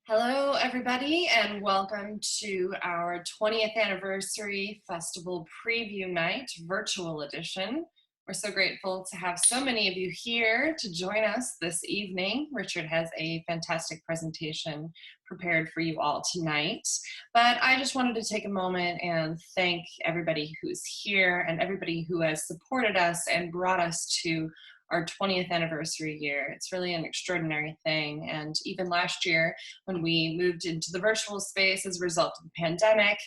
Hello, everybody, and welcome to our 20th anniversary festival preview night, virtual edition. We're so grateful to have so many of you here to join us this evening. Richard has a fantastic presentation prepared for you all tonight, but I just wanted to take a moment and thank everybody who's here and everybody who has supported us and brought us to our 20th anniversary year. It's really an extraordinary thing. And even last year, when we moved into the virtual space as a result of the pandemic,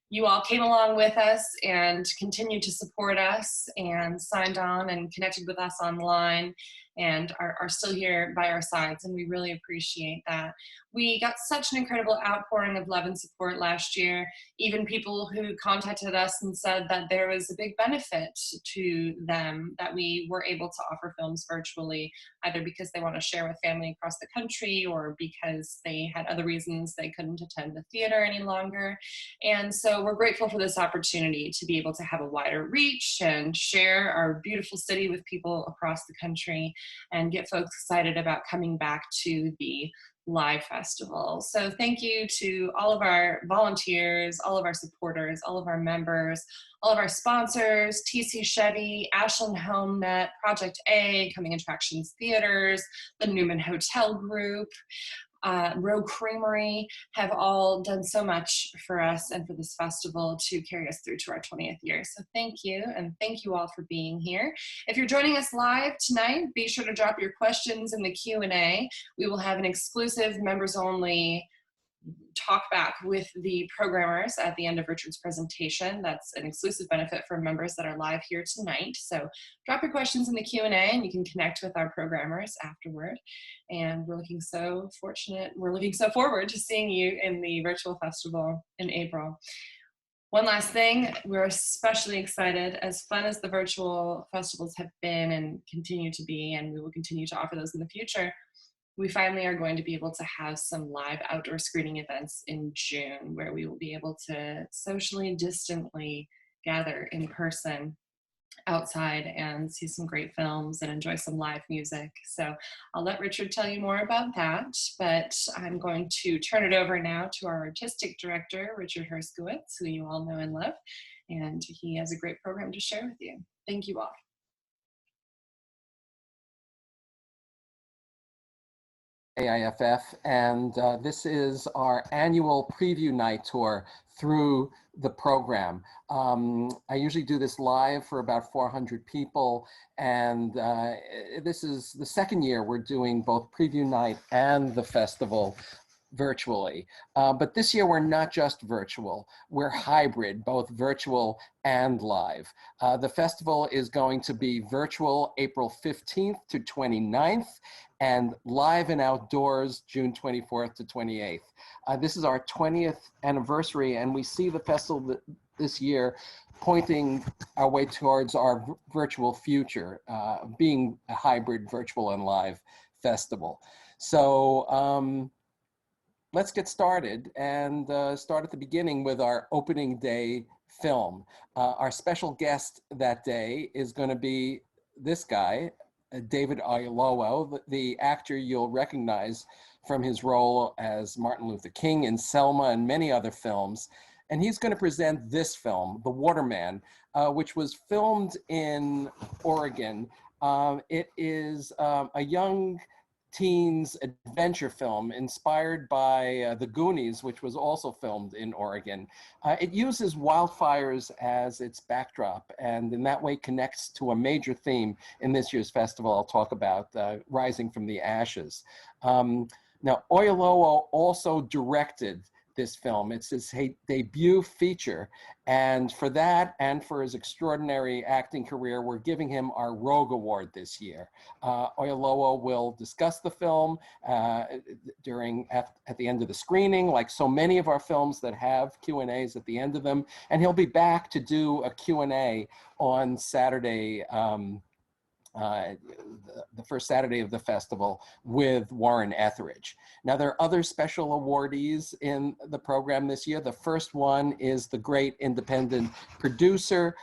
you all came along with us and continued to support us and signed on and connected with us online and are still here by our sides, and we really appreciate that. We got such an incredible outpouring of love and support last year, even people who contacted us and said that there was a big benefit to them that we were able to offer films virtually, either because they want to share with family across the country or because they had other reasons they couldn't attend the theater any longer. And so we're grateful for this opportunity to be able to have a wider reach and share our beautiful city with people across the country and get folks excited about coming back to the live festival. So thank you to all of our volunteers, all of our supporters, all of our members, all of our sponsors, TC Chevy, Ashland HomeNet, Project A, Coming Attractions Theaters, the Newman Hotel Group, Row Creamery have all done so much for us and for this festival to carry us through to our 20th year. So thank you, and thank you all for being here. If you're joining us live tonight, be sure to drop your questions in the Q&A. We will have an exclusive members-only talk back with the programmers at the end of Richard's presentation. That's an exclusive benefit for members that are live here tonight. So drop your questions in the Q&A and you can connect with our programmers afterward. And we're looking so forward to seeing you in the virtual festival in April. One last thing, we're especially excited, as fun as the virtual festivals have been and continue to be, and we will continue to offer those in the future. We finally are going to be able to have some live outdoor screening events in June where we will be able to socially distantly gather in person outside and see some great films and enjoy some live music. So I'll let Richard tell you more about that, but I'm going to turn it over now to our artistic director, Richard Hurskowitz, who you all know and love, and he has a great program to share with you. Thank you all. AIFF, and this is our annual preview night tour through the program. I usually do this live for about 400 people, and this is the second year we're doing both preview night and the festival virtually. But this year we're not just virtual, we're hybrid, both virtual and live. The festival is going to be virtual April 15th to 29th and live and outdoors June 24th to 28th. This is our 20th anniversary, and we see the festival this year pointing our way towards our virtual future, being a hybrid virtual and live festival. So let's get started and start at the beginning with our opening day film. Our special guest that day is going to be this guy, David Oyelowo, the actor you'll recognize from his role as Martin Luther King in Selma and many other films. And he's going to present this film, The Waterman, which was filmed in Oregon. It is a young teens adventure film inspired by The Goonies, which was also filmed in Oregon. It uses wildfires as its backdrop, and in that way connects to a major theme in this year's festival I'll talk about, Rising from the Ashes. Now, Oyelowo also directed this film. It's his debut feature, and for that and for his extraordinary acting career, we're giving him our Rogue Award this year. Oyelowo will discuss the film at the end of the screening, like so many of our films that have Q&As at the end of them, and he'll be back to do a Q&A on Saturday, the first Saturday of the festival with Warren Etheridge. Now, there are other special awardees in the program this year. The first one is the great independent producer,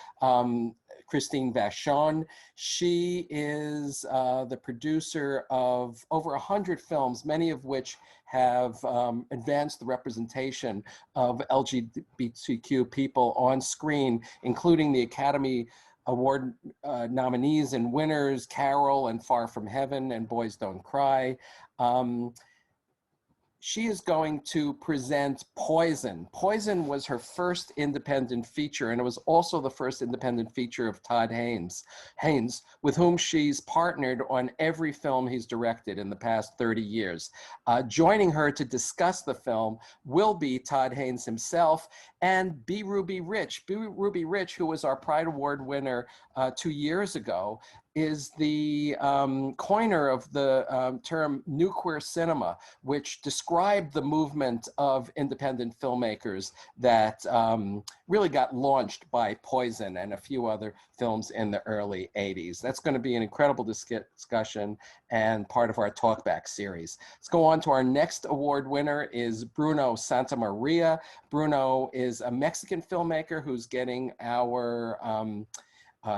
Christine Bashan. She is the producer of over 100 films, many of which have advanced the representation of LGBTQ people on screen, including the Academy Award nominees and winners, Carol and Far From Heaven and Boys Don't Cry. She is going to present Poison. Poison was her first independent feature, and it was also the first independent feature of Todd Haynes, with whom she's partnered on every film he's directed in the past 30 years. Joining her to discuss the film will be Todd Haynes himself and B. Ruby Rich. B. Ruby Rich, who was our Pride Award winner 2 years ago, is the coiner of the term New Queer Cinema, which described the movement of independent filmmakers that really got launched by Poison and a few other films in the early 80s. That's going to be an incredible discussion and part of our Talkback series. Let's go on to our next award winner is Bruno Santamaria. Bruno is a Mexican filmmaker who's getting our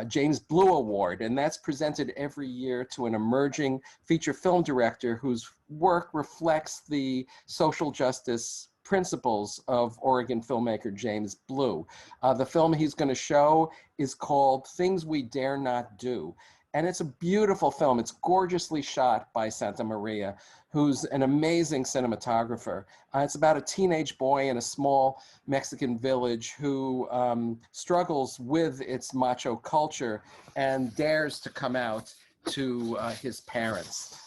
James Blue Award, and that's presented every year to an emerging feature film director whose work reflects the social justice principles of Oregon filmmaker James Blue. The film he's going to show is called Things We Dare Not Do. And it's a beautiful film. It's gorgeously shot by Santamaria, who's an amazing cinematographer. It's about a teenage boy in a small Mexican village who struggles with its macho culture and dares to come out to his parents.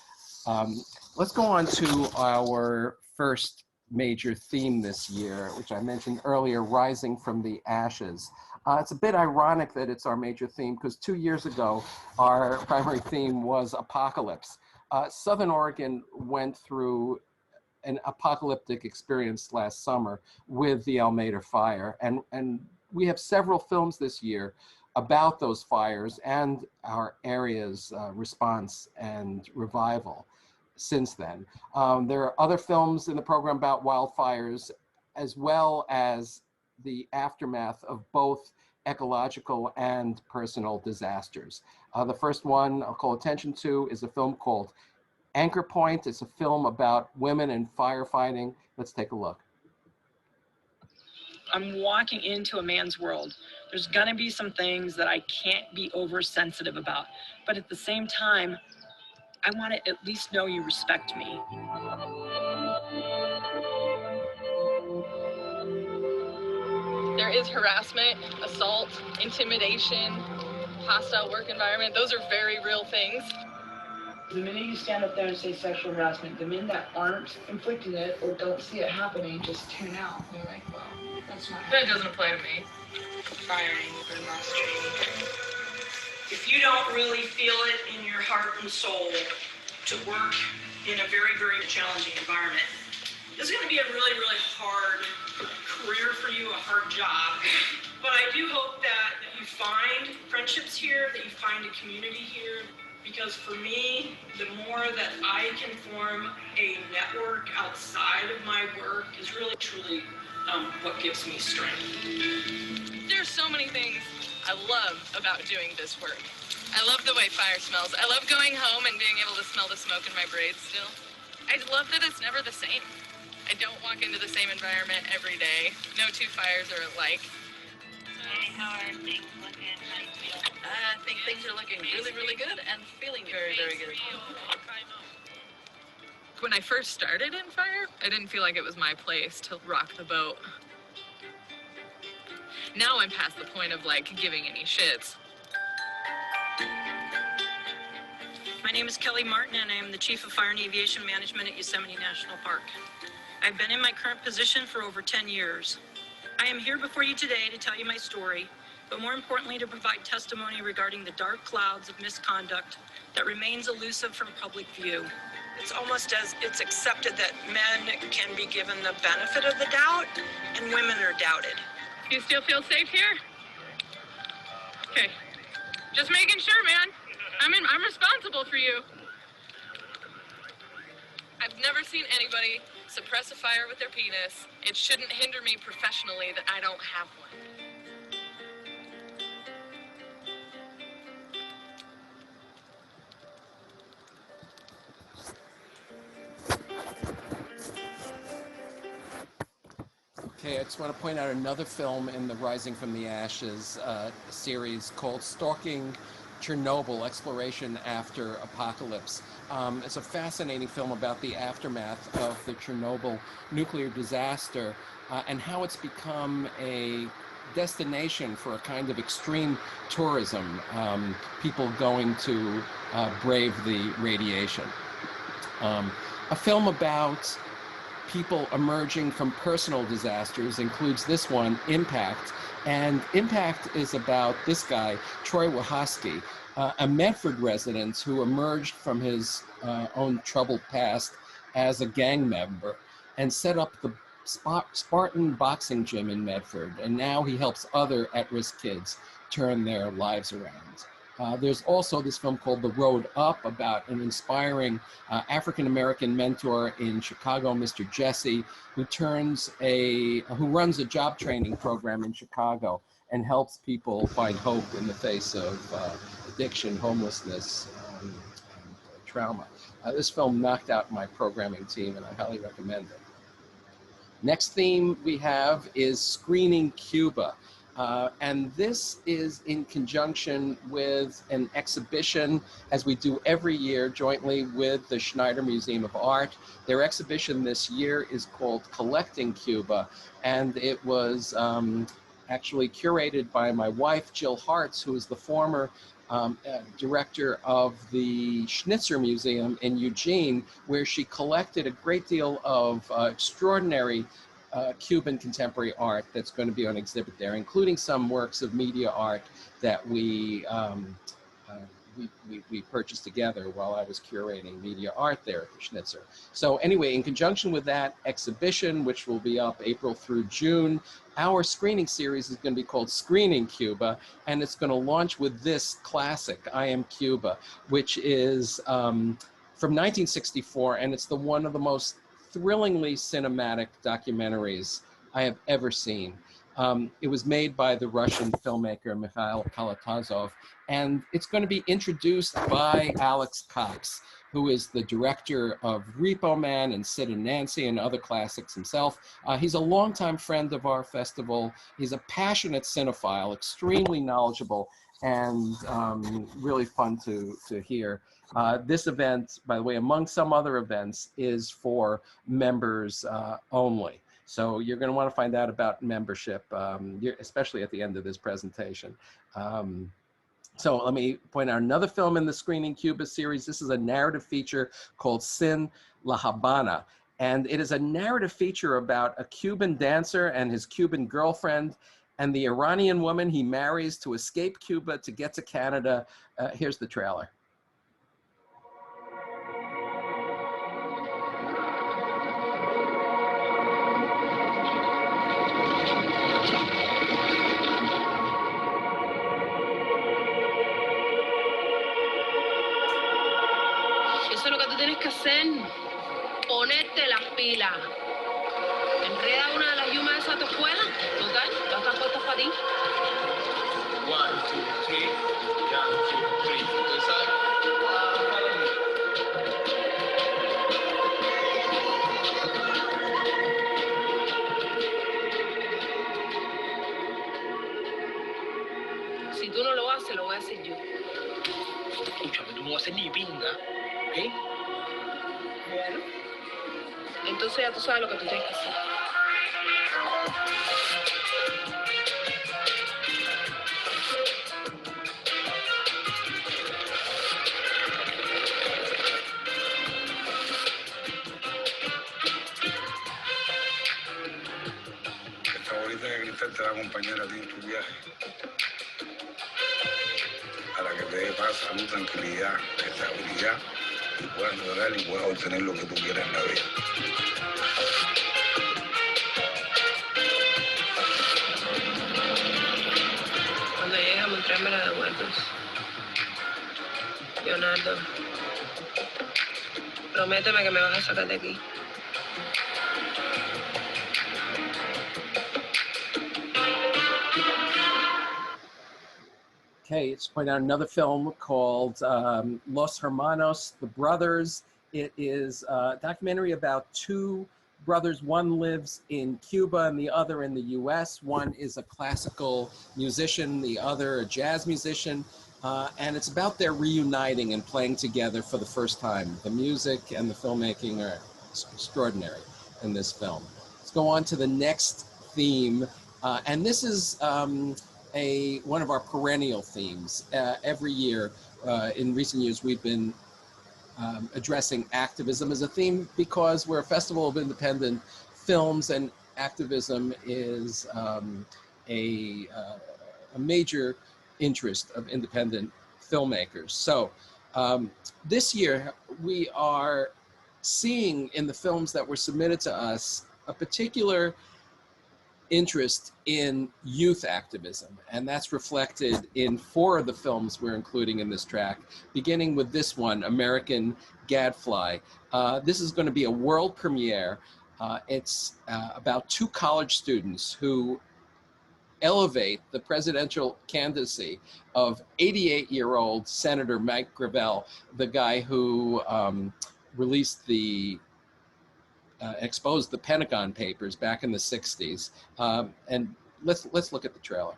Let's go on to our first major theme this year, which I mentioned earlier, Rising from the Ashes. It's a bit ironic that it's our major theme because 2 years ago, our primary theme was apocalypse. Southern Oregon went through an apocalyptic experience last summer with the Almeida fire. And we have several films this year about those fires and our area's response and revival since then. There are other films in the program about wildfires, as well as the aftermath of both ecological and personal disasters. The first one I'll call attention to is a film called Anchor Point. It's a film about women in firefighting. Let's take a look. I'm walking into a man's world. There's gonna be some things that I can't be oversensitive about, but at the same time, I want to at least know you respect me. There is harassment, assault, intimidation, hostile work environment. Those are very real things. The minute you stand up there and say sexual harassment, the men that aren't inflicting it or don't see it happening just tune out. They're like, well, that's not happening. That doesn't apply to me. Firing or mass training. If you don't really feel it in your heart and soul to work in a very, very challenging environment, this is going to be a really, really hard career for you, a hard job. But I do hope that you find friendships here, that you find a community here. Because for me, the more that I can form a network outside of my work is really, truly what gives me strength. There's so many things I love about doing this work. I love the way fire smells. I love going home and being able to smell the smoke in my braids still. I love that it's never the same. I don't walk into the same environment every day. No two fires are alike. Hey, how are things looking? How do you feel? I think things are looking really, really good and feeling very, very good. When I first started in fire, I didn't feel like it was my place to rock the boat. Now I'm past the point of like giving any shits. My name is Kelly Martin, and I am the Chief of Fire and Aviation Management at Yosemite National Park. I've been in my current position for over 10 years. I am here before you today to tell you my story, but more importantly to provide testimony regarding the dark clouds of misconduct that remains elusive from public view. It's almost as it's accepted that men can be given the benefit of the doubt and women are doubted. You still feel safe here? Okay. Just making sure, man. I'm responsible for you. I've never seen anybody suppress a fire with their penis. It shouldn't hinder me professionally that I don't have one. Okay, I just want to point out another film in the Rising from the Ashes series called Stalking Chernobyl, Exploration After Apocalypse. It's a fascinating film about the aftermath of the Chernobyl nuclear disaster and how it's become a destination for a kind of extreme tourism, people going to brave the radiation. A film about people emerging from personal disasters includes this one, Impact. And Impact is about this guy, Troy Wachowski, a Medford resident who emerged from his own troubled past as a gang member and set up the Spartan boxing gym in Medford. And now he helps other at-risk kids turn their lives around. There's also this film called The Road Up about an inspiring African-American mentor in Chicago, Mr. Jesse, who runs a job training program in Chicago and helps people find hope in the face of addiction, homelessness, and trauma. This film knocked out my programming team, and I highly recommend it. Next theme we have is Screening Cuba. And this is in conjunction with an exhibition, as we do every year, jointly with the Schneider Museum of Art. Their exhibition this year is called Collecting Cuba, and it was actually curated by my wife, Jill Hartz, who is the former director of the Schnitzer Museum in Eugene, where she collected a great deal of extraordinary Cuban contemporary art that's going to be on exhibit there, including some works of media art that we purchased together while I was curating media art there at the Schnitzer. So anyway, in conjunction with that exhibition, which will be up April through June, our screening series is going to be called Screening Cuba, and it's going to launch with this classic, I Am Cuba, which is from 1964, and it's one of the most thrillingly cinematic documentaries I have ever seen. It was made by the Russian filmmaker Mikhail Kalatozov, and it's going to be introduced by Alex Cox, who is the director of Repo Man and Sid and Nancy and other classics himself. He's a longtime friend of our festival. He's a passionate cinephile, extremely knowledgeable, and really fun to hear. This event, by the way, among some other events, is for members only. So you're going to want to find out about membership, especially at the end of this presentation. So let me point out another film in the Screening Cuba series. This is a narrative feature called Sin La Habana. And it is a narrative feature about a Cuban dancer and his Cuban girlfriend and the Iranian woman he marries to escape Cuba to get to Canada. Here's the trailer. Eso es lo que tú tienes que hacer. Ponerte las pilas. Enreda una de las yumas de esa tu escuela. Total, todas están puestas para ti. 1, 2, 3. 1, 2, 3. Good side. Si tú no lo haces, lo voy a hacer yo. Escúchame, tú no vas a hacer ni pinga, ¿ok? Bueno. Entonces ya tú sabes lo que tú tienes que hacer. Esta bolita de cristal te va a acompañar a ti en tu viaje. Para que te dé paz, salud, tranquilidad, estabilidad, y puedas lograr y puedas obtener lo que tú quieras en la vida. Cuando llegues a Montreal me la devuelves. Leonardo, prométeme que me vas a sacar de aquí. Okay, let's point out another film called Los Hermanos, The Brothers. It is a documentary about two brothers. One lives in Cuba and the other in the US. One is a classical musician, the other a jazz musician. And it's about their reuniting and playing together for the first time. The music and the filmmaking are extraordinary in this film. Let's go on to the next theme. And this is one of our perennial themes. Every year, in recent years, we've been addressing activism as a theme because we're a festival of independent films, and activism is a major interest of independent filmmakers. So this year we are seeing in the films that were submitted to us a particular interest in youth activism, and that's reflected in 4 of the films we're including in this track, beginning with this one, American Gadfly. This is going to be a world premiere. It's about 2 college students who elevate the presidential candidacy of 88-year-old Senator Mike Gravel, the guy who released the exposed the Pentagon Papers back in the 60s. And let's look at the trailer.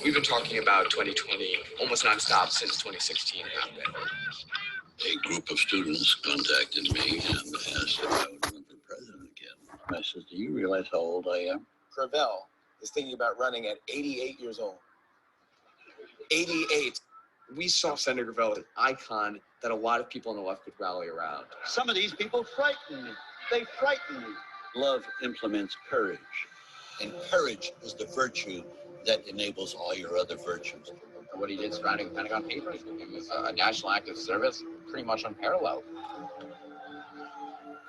We've been talking about 2020 almost nonstop since 2016 happened. A group of students contacted me and asked if I would run for president again. I said, do you realize how old I am? Gravel is thinking about running at 88 years old. 88. We saw Senator Gravel as an icon that a lot of people on the left could rally around. Some of these people frighten me. They frighten me. Love implements courage. And courage is the virtue that enables all your other virtues. What he did surrounding the Pentagon Papers was a national act of service, pretty much unparalleled.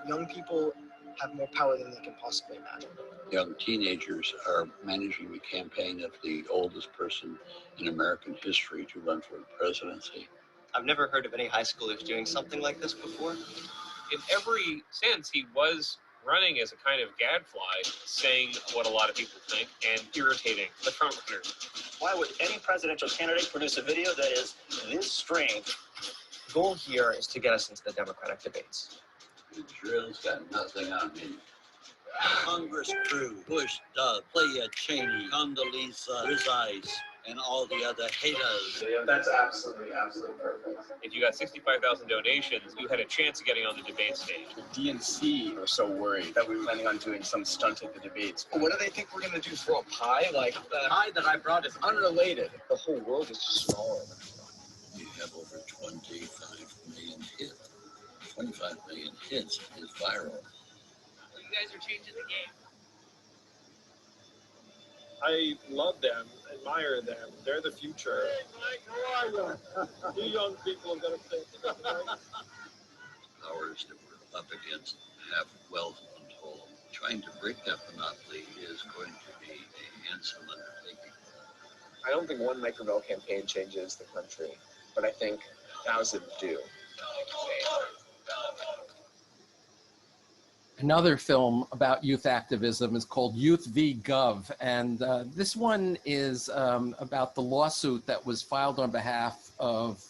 Young people have more power than they can possibly imagine. Young teenagers are managing the campaign of the oldest person in American history to run for the presidency. I've never heard of any high schoolers doing something like this before. In every sense, he was running as a kind of gadfly, saying what a lot of people think and irritating the frontrunners. Why would any presidential candidate produce a video that is this strange? The goal here is to get us into the Democratic debates. The drill's got nothing on me. Congress crew, Bush, Playa Cheney, Condoleezza Rice, and all the other haters. Yeah, that's absolutely perfect. If you got 65,000 donations, you had a chance of getting on the debate stage. The DNC were so worried that we were planning on doing some stunt at the debates. What do they think we're going to do, throw a pie? Like, the pie that I brought is unrelated. The whole world is just smaller than we thought. We have over 25 million hits. 25 million hits is viral. You guys are changing the game. I love them, admire them. They're the future. Hey, Mike, how are you? You young people are going to think. Powers that we're up against have wealth untold. Trying to break that monopoly is going to be a handsome undertaking. I don't think one Mike Gravel campaign changes the country, but I think 1,000 do. Another film about youth activism is called Youth V Gov, and this one is about the lawsuit that was filed on behalf of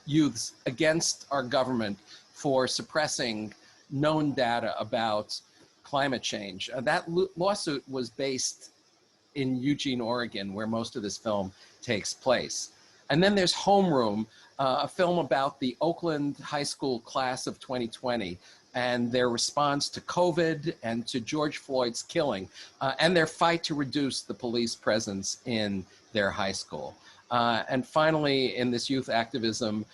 youths against our government for suppressing known data about climate change. That lawsuit was based in Eugene, Oregon, where most of this film takes place. And then there's Homeroom, a film about the Oakland High School class of 2020 and their response to COVID and to George Floyd's killing, and their fight to reduce the police presence in their high school. And finally, in this youth activism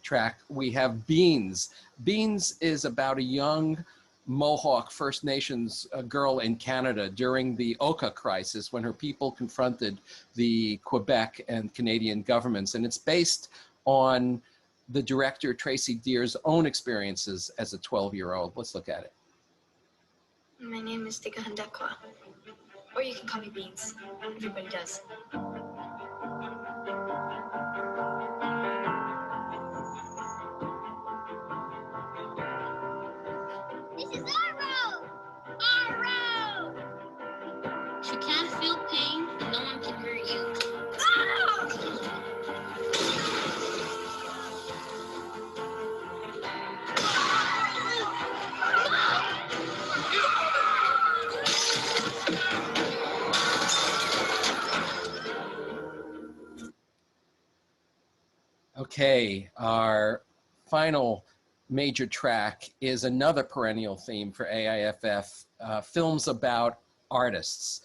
track, we have Beans. Beans is about a young Mohawk First Nations girl in Canada during the Oka crisis when her people confronted the Quebec and Canadian governments. And it's based on the director Tracy Deer's own experiences as a 12-year-old. Let's look at it. My name is Tika Handekwa, or you can call me Beans. Everybody does. This is our road! Our road! You can't feel pain and no one can hurt you. Okay, our final major track is another perennial theme for AIFF, films about artists.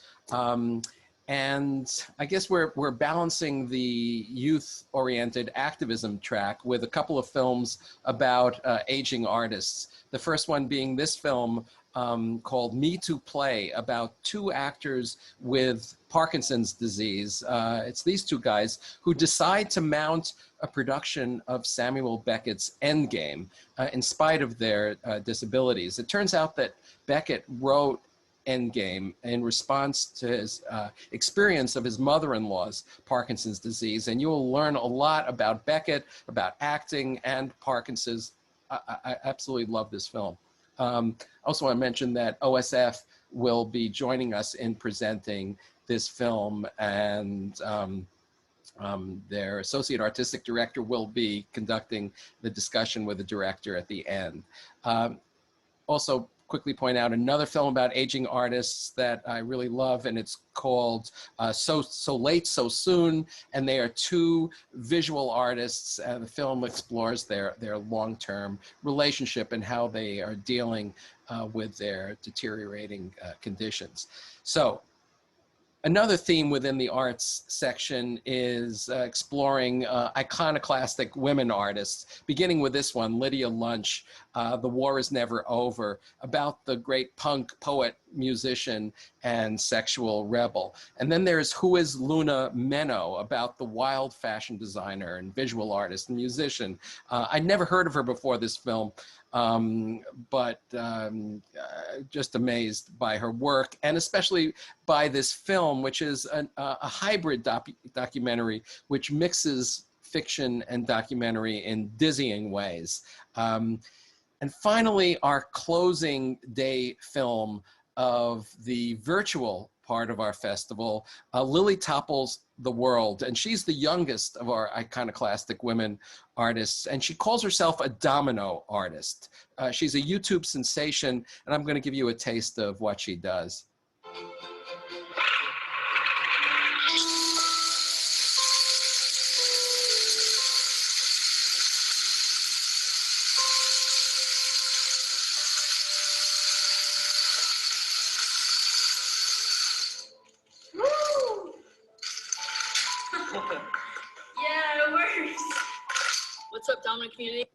And I guess we're balancing the youth-oriented activism track with a couple of films about aging artists. The first one being this film called Me to Play, about two actors with Parkinson's disease. It's these two guys who decide to mount a production of Samuel Beckett's Endgame in spite of their disabilities. It turns out that Beckett wrote Endgame in response to his experience of his mother-in-law's Parkinson's disease. And you will learn a lot about Beckett, about acting and Parkinson's. I absolutely love this film. Also want to mention that OSF will be joining us in presenting this film, and their associate artistic director will be conducting the discussion with the director at the end. Also, quickly point out another film about aging artists that I really love, and it's called So Late, So Soon, and they are two visual artists. The film explores their long-term relationship and how they are dealing with their deteriorating conditions. So another theme within the arts section is exploring iconoclastic women artists, beginning with this one, Lydia Lunch, The War Is Never Over, about the great punk poet, musician, and sexual rebel. And then there's Who Is Luna Meno, about the wild fashion designer and visual artist and musician. I'd never heard of her before this film, but just amazed by her work, and especially by this film, which is a hybrid documentary which mixes fiction and documentary in dizzying ways. And finally, our closing day film of the virtual part of our festival, Lily Topples the World, and she's the youngest of our iconoclastic women artists, and she calls herself a domino artist. She's a YouTube sensation, and I'm going to give you a taste of what she does. What's up, Domino community?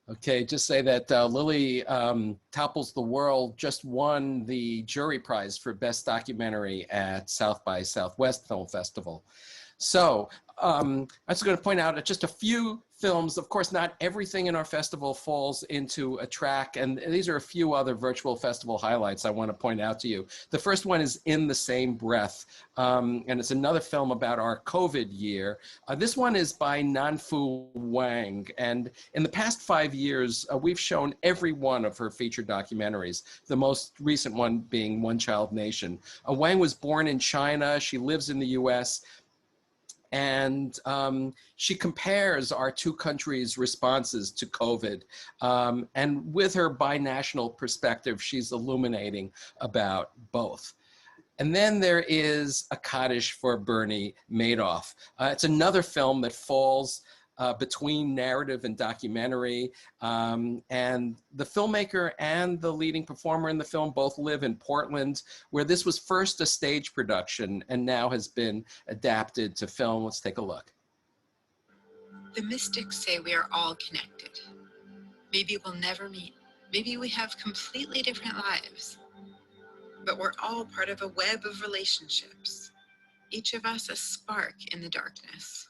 Okay, just say that Lily Topples the World just won the jury prize for Best Documentary at South by Southwest Film Festival. So I'm just going to point out just a few films. Of course, not everything in our festival falls into a track, and these are a few other virtual festival highlights I want to point out to you. The first one is In the Same Breath, and it's another film about our COVID year. This one is by Nanfu Wang, and in the past 5 years, we've shown every one of her feature documentaries, the most recent one being One Child Nation. Wang was born in China. She lives in the US. And she compares our two countries' responses to COVID. And with her binational perspective, she's illuminating about both. And then there is A Cottage for Bernie Madoff. It's another film that falls between narrative and documentary. And the filmmaker and the leading performer in the film both live in Portland, where this was first a stage production and now has been adapted to film. Let's take a look. The mystics say we are all connected. Maybe we'll never meet. Maybe we have completely different lives. But we're all part of a web of relationships. Each of us a spark in the darkness.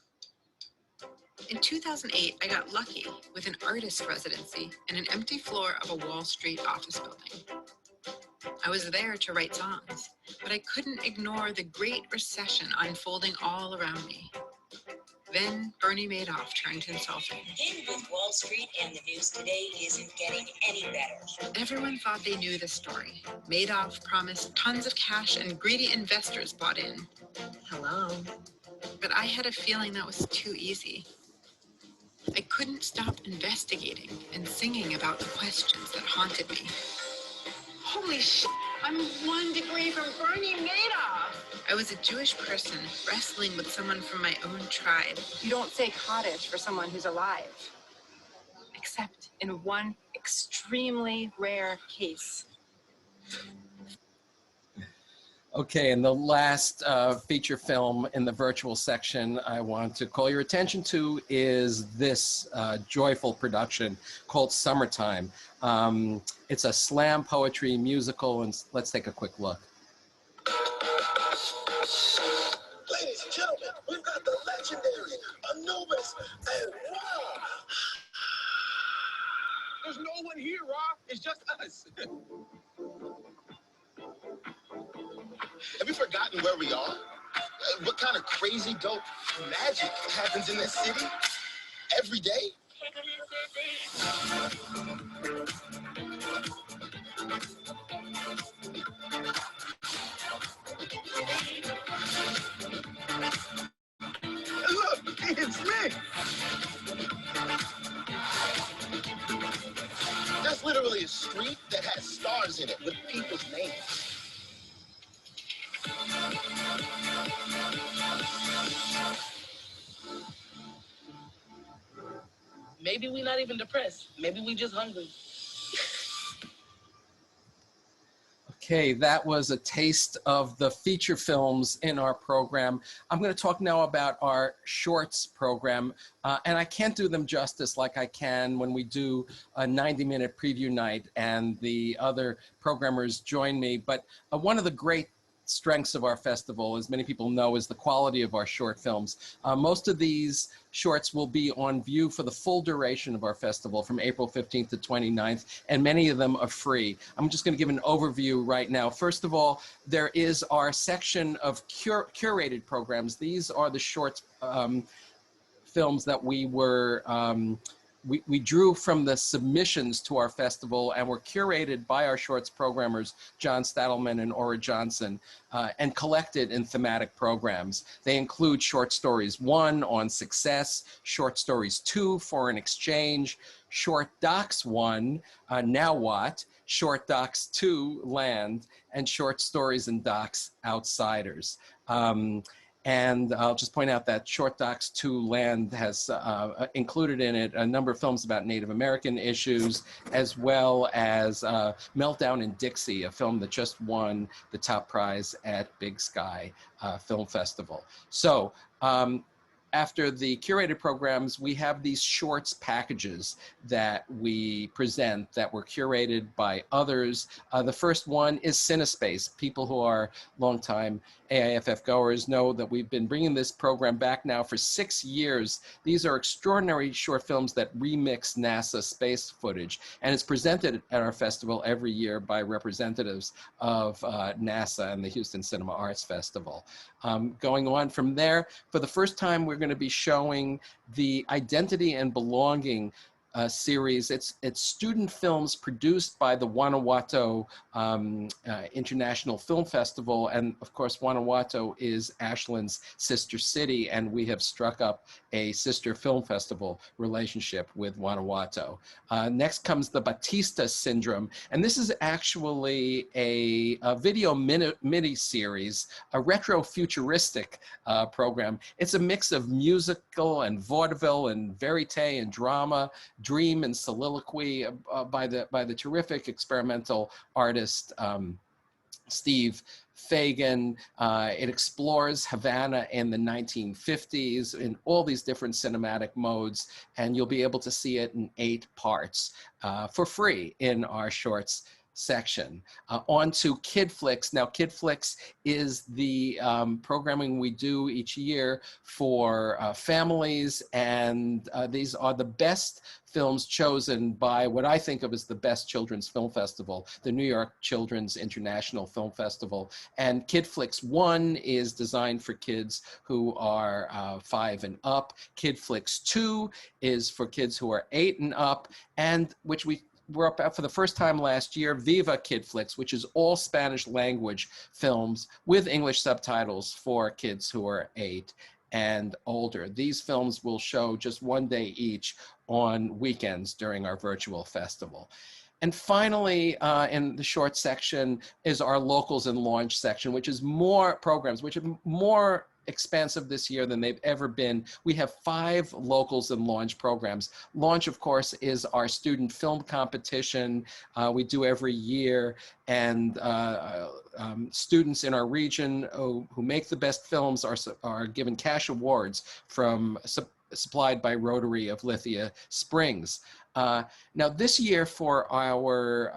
In 2008, I got lucky with an artist residency and an empty floor of a Wall Street office building. I was there to write songs, but I couldn't ignore the Great Recession unfolding all around me. Then Bernie Madoff turned himself in. In with Wall Street and the news today isn't getting any better. Everyone thought they knew the story. Madoff promised tons of cash and greedy investors bought in. Hello. But I had a feeling that was too easy. I couldn't stop investigating and singing about the questions that haunted me. Holy shit, I'm 1 degree from Bernie Madoff. I was a Jewish person wrestling with someone from my own tribe. You don't say cottage for someone who's alive, except in one extremely rare case. Okay, and the last feature film in the virtual section I want to call your attention to is this joyful production called Summertime. It's a slam poetry musical, and let's take a quick look. Ladies and gentlemen, we've got the legendary Anubis and Ra. There's no one here, Ra. It's just us. Have you forgotten where we are? What kind of crazy, dope magic happens in this city every day? Look, it's me. That's literally a street that has stars in it with people's names. Maybe we're not even depressed. Maybe we just hungry. Okay, that was a taste of the feature films in our program. I'm going to talk now about our shorts program, and I can't do them justice like I can when we do a 90-minute preview night and the other programmers join me. But one of the great strengths of our festival, as many people know, is the quality of our short films. Most of these shorts will be on view for the full duration of our festival from April 15th to 29th, and many of them are free. I'm just going to give an overview right now. First of all, there is our section of curated programs. These are the short films that we were we drew from the submissions to our festival and were curated by our shorts programmers, John Stattelman and Ora Johnson, and collected in thematic programs. They include short stories 1 on success, short stories 2, foreign exchange, short docs 1, now what, short docs 2, land, and short stories and docs, outsiders. And I'll just point out that Short Docs 2 Land has included in it a number of films about Native American issues, as well as Meltdown in Dixie, a film that just won the top prize at Big Sky Film Festival. So after the curated programs, we have these shorts packages that we present that were curated by others. The first one is Cinespace. People who are longtime AIFF goers know that we've been bringing this program back now for 6 years. These are extraordinary short films that remix NASA space footage, and it's presented at our festival every year by representatives of NASA and the Houston Cinema Arts Festival. Going on from there, for the first time, we're going to be showing the Identity and Belonging series. It's student films produced by the Guanajuato International Film Festival, and of course Guanajuato is Ashland's sister city, and we have struck up a sister film festival relationship with Guanajuato. Next comes the Batista Syndrome, and this is actually a video mini-series, a retro-futuristic program. It's a mix of musical and vaudeville and verite and drama, dream and soliloquy by the terrific experimental artist Steve Fagan. It explores Havana in the 1950s in all these different cinematic modes, and you'll be able to see it in 8 parts for free in our shorts section. On to Kid Flicks. Now, Kid Flicks is the programming we do each year for families, and these are the best films chosen by what I think of as the best children's film festival, the New York Children's International Film Festival. And Kid Flicks 1 is designed for kids who are 5 and up. Kid Flicks 2 is for kids who are 8 and up, and which we're up for the first time last year, Viva Kid Flicks, which is all Spanish language films with English subtitles for kids who are 8 and older. These films will show just 1 day each on weekends during our virtual festival. And finally, in the short section is our locals and launch section, which is more programs, which are more expansive this year than they've ever been. We have 5 locals and launch programs. Launch, of course, is our student film competition we do every year, and students in our region who make the best films are given cash awards from supplied by Rotary of Lithia Springs. Now this year for our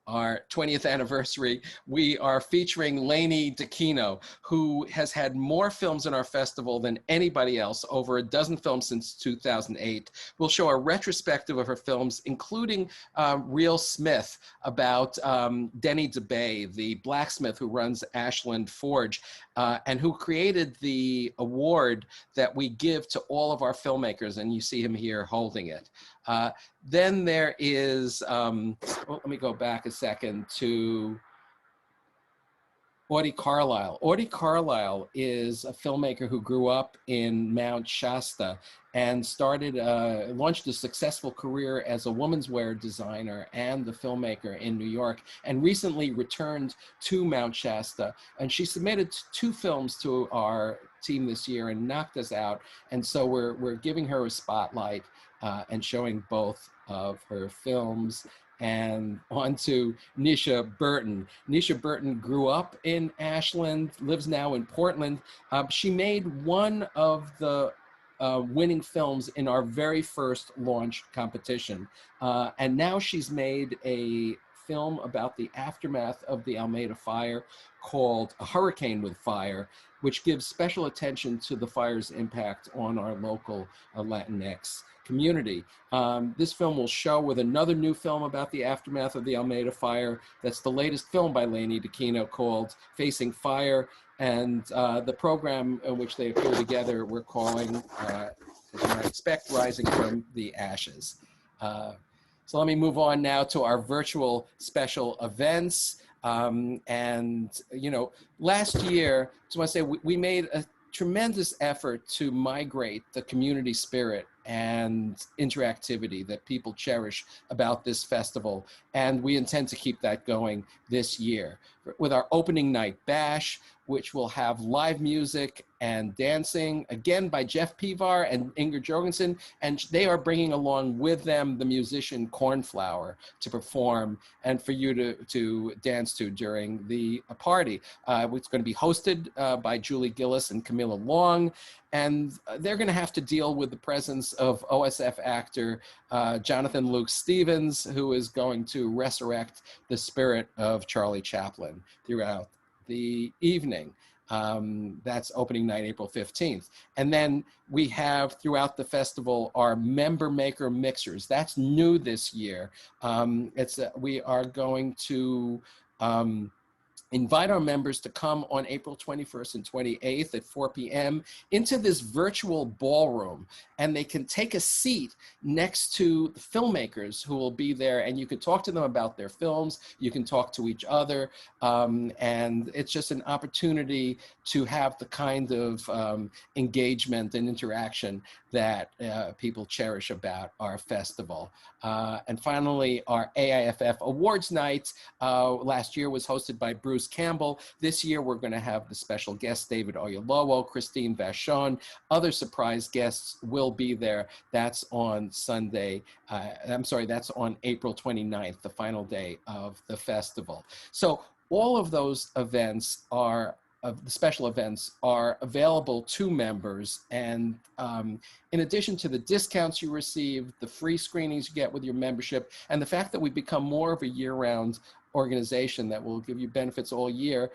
20th anniversary, we are featuring Laney D'aquino, who has had more films in our festival than anybody else, over a dozen films since 2008. We'll show a retrospective of her films, including Real Smith, about Denny DeBay, the blacksmith who runs Ashland Forge, and who created the award that we give to all of our filmmakers, and you see him here holding it. Then there is, well, let me go back a second to Audi Carlisle. Audi Carlisle is a filmmaker who grew up in Mount Shasta and launched a successful career as a women's wear designer and the filmmaker in New York, and recently returned to Mount Shasta. And she submitted 2 films to our team this year and knocked us out. And so we're giving her a spotlight and showing both of her films. And on to Nisha Burton. Nisha Burton grew up in Ashland, lives now in Portland. She made one of the winning films in our very first launch competition. And now she's made a film about the aftermath of the Almeda fire called A Hurricane with Fire, which gives special attention to the fire's impact on our local Latinx community. This film will show with another new film about the aftermath of the Almeda fire. That's the latest film by Laney D'aquino called Facing Fire. And the program in which they appear together, we're calling, as you might expect, Rising from the Ashes. So let me move on now to our virtual special events. And, you know, last year, just want to say we made a tremendous effort to migrate the community spirit and interactivity that people cherish about this festival. And we intend to keep that going this year with our opening night bash, which will have live music and dancing, again by Jeff Pivar and Inger Jorgensen, and they are bringing along with them the musician Cornflower to perform and for you to dance to during the party. It's going to be hosted by Julie Gillis and Camilla Long, and they're going to have to deal with the presence of OSF actor Jonathan Luke Stevens, who is going to resurrect the spirit of Charlie Chaplin throughout the evening. That's opening night, April 15th. And then we have throughout the festival our member maker mixers. That's new this year. We are going to invite our members to come on April 21st and 28th at 4 p.m. into this virtual ballroom, and they can take a seat next to the filmmakers who will be there, and you can talk to them about their films, you can talk to each other, and it's just an opportunity to have the kind of engagement and interaction that people cherish about our festival. And finally, our AIFF Awards Night last year was hosted by Bruce Campbell. This year, we're going to have the special guests, David Oyelowo, Christine Bashan. Other surprise guests will be there. That's on Sunday. That's on April 29th, the final day of the festival. So all of those events the special events are available to members, and in addition to the discounts you receive, the free screenings you get with your membership, and the fact that we've become more of a year-round organization that will give you benefits all year,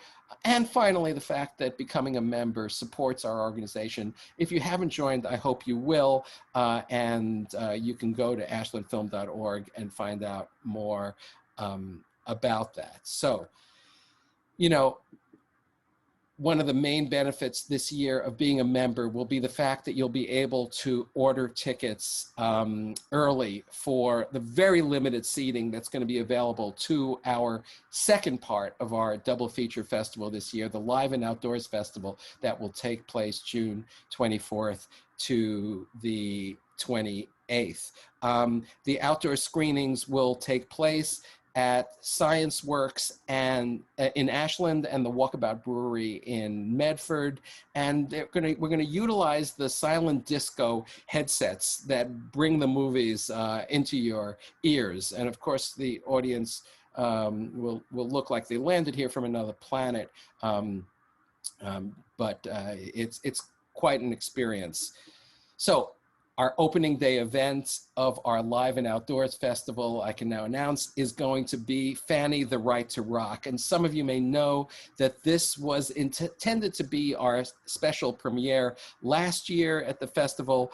and finally the fact that becoming a member supports our organization. If you haven't joined, I hope you will, and you can go to ashlandfilm.org and find out more about that. So, you know, one of the main benefits this year of being a member will be the fact that you'll be able to order tickets early for the very limited seating that's going to be available to our second part of our double feature festival this year, the Live and Outdoors Festival that will take place June 24th to the 28th. The outdoor screenings will take place at Science Works and in Ashland and the Walkabout Brewery in Medford. And we're gonna utilize the silent disco headsets that bring the movies into your ears. And of course, the audience will look like they landed here from another planet. But it's quite an experience. So our opening day event of our Live and Outdoors Festival, I can now announce, is going to be Fanny, the Right to Rock. And some of you may know that this was intended to be our special premiere last year at the festival.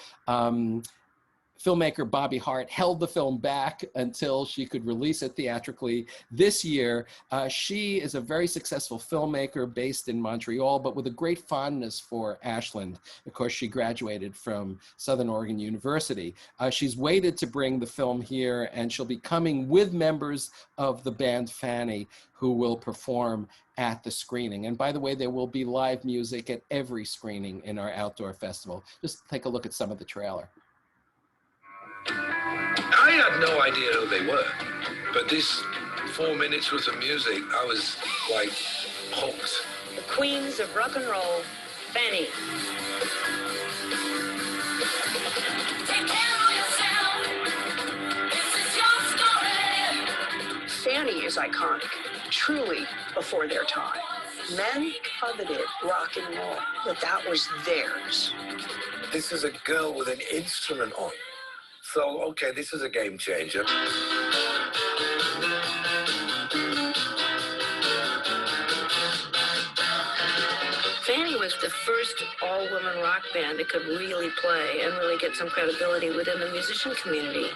Filmmaker Bobby Hart held the film back until she could release it theatrically this year. She is a very successful filmmaker based in Montreal, but with a great fondness for Ashland. Of course, she graduated from Southern Oregon University. She's waited to bring the film here, and she'll be coming with members of the band Fanny, who will perform at the screening. And by the way, there will be live music at every screening in our outdoor festival. Just take a look at some of the trailer. I had no idea who they were, but this 4 minutes worth of music, I was like hooked. The queens of rock and roll, Fanny. Take care of yourself. This is your story. Fanny is iconic, truly before their time. Men coveted rock and roll, but that was theirs. This is a girl with an instrument on. So, okay, this is a game changer. Fanny was the first all-woman rock band that could really play and really get some credibility within the musician community.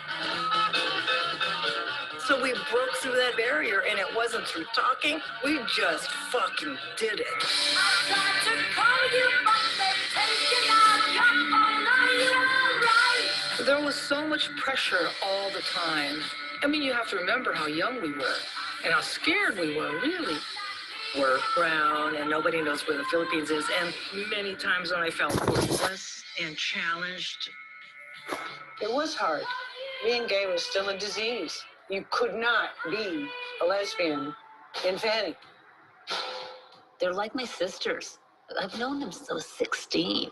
So we broke through that barrier, and it wasn't through talking. We just fucking did it. I tried to call you, but they've taken out your phone. Are you all right? There was so much pressure all the time. I mean, you have to remember how young we were and how scared we were, really. We're brown, and nobody knows where the Philippines is. And many times when I felt hopeless and challenged, it was hard. Being gay was still a disease. You could not be a lesbian in Fanny. They're like my sisters. I've known them since I was 16.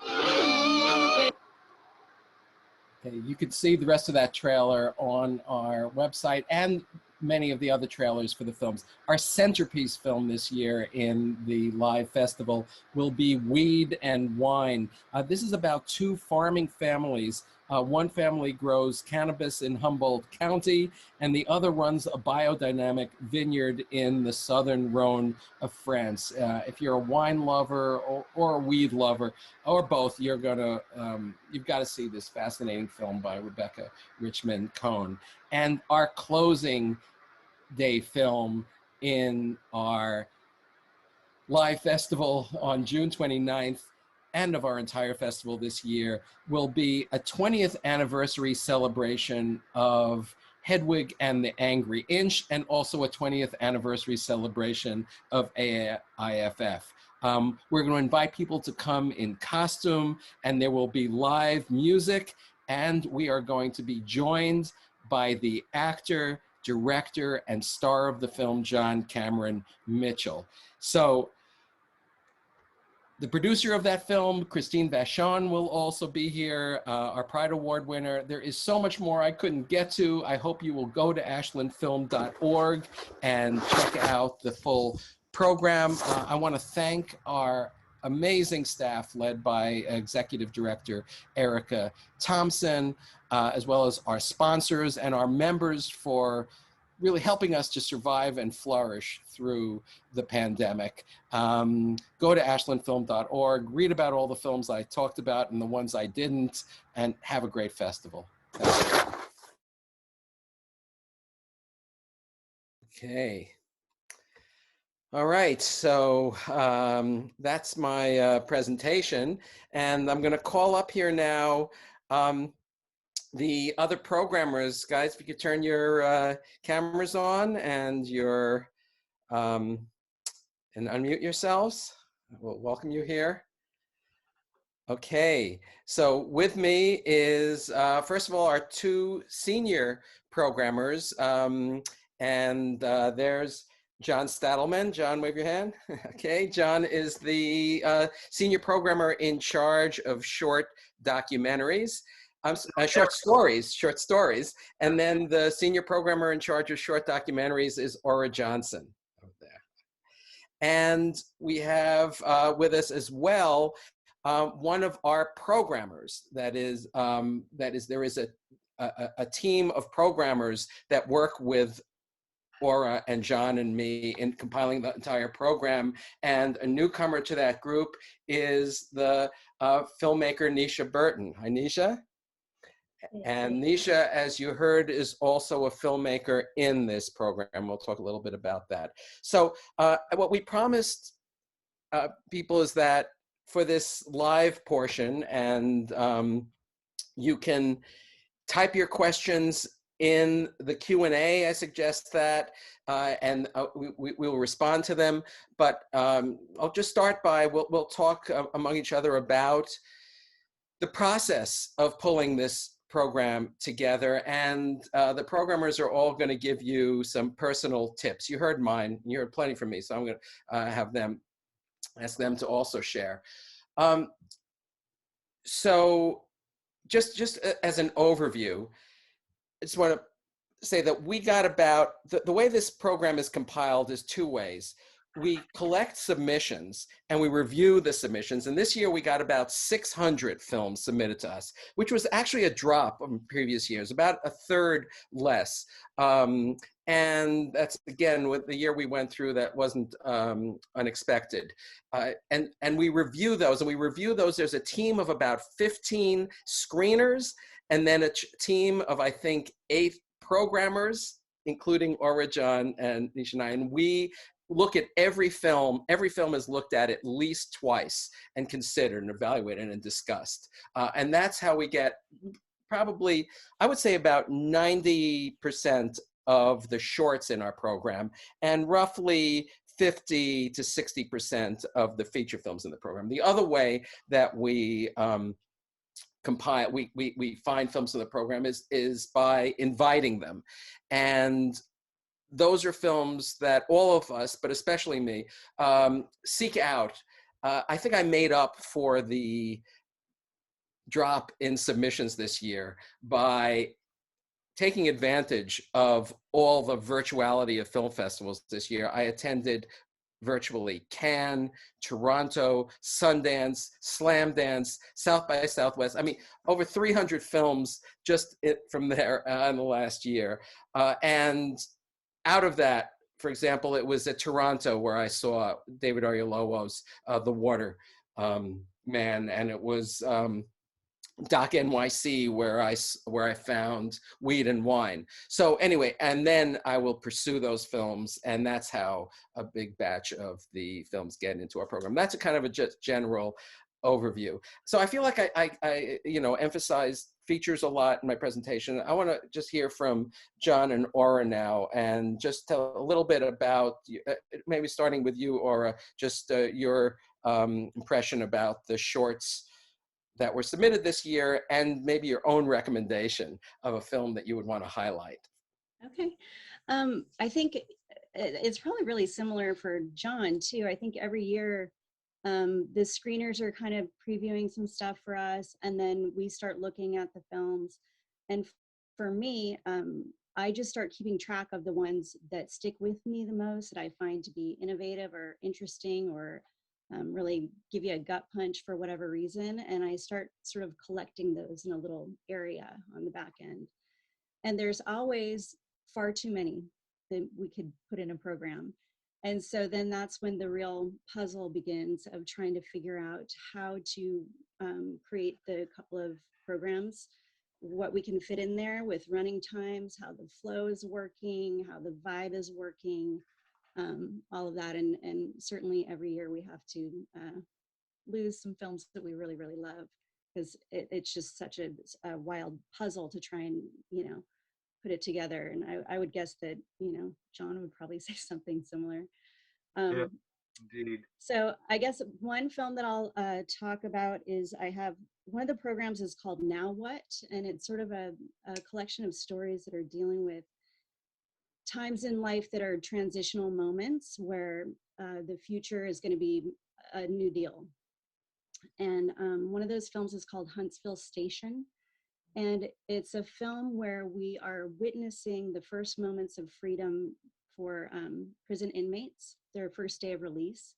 Okay, you can see the rest of that trailer on our website and many of the other trailers for the films. Our centerpiece film this year in the live festival will be Weed and Wine. This is about two farming families. One family grows cannabis in Humboldt County, and the other runs a biodynamic vineyard in the southern Rhone of France. If you're a wine lover or a weed lover, or both, you've got to see this fascinating film by Rebecca Richmond Cohn. And our closing day film in our live festival on June 29th, end of our entire festival this year, will be a 20th anniversary celebration of Hedwig and the Angry Inch, and also a 20th anniversary celebration of AIFF. We're going to invite people to come in costume, and there will be live music, and we are going to be joined by the actor, director, and star of the film, John Cameron Mitchell. So, the producer of that film, Christine Bashan, will also be here, our Pride Award winner. There is so much more I couldn't get to. I hope you will go to ashlandfilm.org and check out the full program. I want to thank our amazing staff led by Executive Director Erica Thompson, as well as our sponsors and our members for really helping us to survive and flourish through the pandemic. Go to ashlandfilm.org, read about all the films I talked about and the ones I didn't, and have a great festival. Okay. All right, so that's my presentation, and I'm gonna call up here now the other programmers. Guys, if you could turn your cameras on and your and unmute yourselves. We'll welcome you here. Okay, so with me is, first of all, our two senior programmers. There's John Stattelman. John, wave your hand. Okay, John is the senior programmer in charge of short documentaries. Short stories. And then the senior programmer in charge of short documentaries is Aura Johnson over there. And we have with us as well one of our programmers. There is a team of programmers that work with Aura and John and me in compiling the entire program. And a newcomer to that group is the filmmaker Nisha Burton. Hi, Nisha. And Nisha, as you heard, is also a filmmaker in this program. We'll talk a little bit about that. So what we promised people is that for this live portion, and you can type your questions in the Q&A, I suggest that, and we will respond to them. But I'll just start by, we'll talk among each other about the process of pulling this program together, and the programmers are all going to give you some personal tips. You heard mine, you heard plenty from me, so I'm going to ask them to also share. So just as an overview, I just want to say that we got about, the way this program is compiled is two ways. We collect submissions and we review the submissions. And this year we got about 600 films submitted to us, which was actually a drop from previous years, about a third less. And that's, again, with the year we went through, that wasn't unexpected. And we review those, there's a team of about 15 screeners, and then a team of, I think, 8 programmers, including Aura, John, and Nisha and I. And we look at every film. Every film is looked at least twice and considered and evaluated and discussed. And that's how we get probably, I would say, about 90% of the shorts in our program, and roughly 50 to 60% of the feature films in the program. The other way that we compile, we find films in the program is by inviting them. And those are films that all of us, but especially me, seek out. I think I made up for the drop in submissions this year by taking advantage of all the virtuality of film festivals this year. I attended virtually Cannes, Toronto, Sundance, Slamdance, South by Southwest. I mean, over 300 films just from there in the last year. And out of that, for example, it was at Toronto where I saw David Oyelowo's The Water Man, and it was Doc NYC where I found Weed and Wine. So anyway, and then I will pursue those films, and that's how a big batch of the films get into our program. That's a kind of a just general overview. So I feel like I emphasize features a lot in my presentation. I want to just hear from John and Aura now, and just tell a little bit about, maybe starting with you, Aura, just your impression about the shorts that were submitted this year, and maybe your own recommendation of a film that you would want to highlight. Okay. I think it's probably really similar for John too. I think every year the screeners are kind of previewing some stuff for us, and then we start looking at the films. And for me, I just start keeping track of the ones that stick with me the most, that I find to be innovative or interesting, or really give you a gut punch for whatever reason. And I start sort of collecting those in a little area on the back end. And there's always far too many that we could put in a program. And so then that's when the real puzzle begins of trying to figure out how to create the couple of programs, what we can fit in there with running times, how the flow is working, how the vibe is working, all of that. And certainly every year we have to lose some films that we really, really love, because it's just such a wild puzzle to try and, put it together. And I would guess that, John would probably say something similar. Yeah. Indeed. So I guess one film that I'll talk about is one of the programs is called Now What? And it's sort of a collection of stories that are dealing with times in life that are transitional moments where the future is going to be a new deal. And one of those films is called Huntsville Station. And it's a film where we are witnessing the first moments of freedom for prison inmates, their first day of release.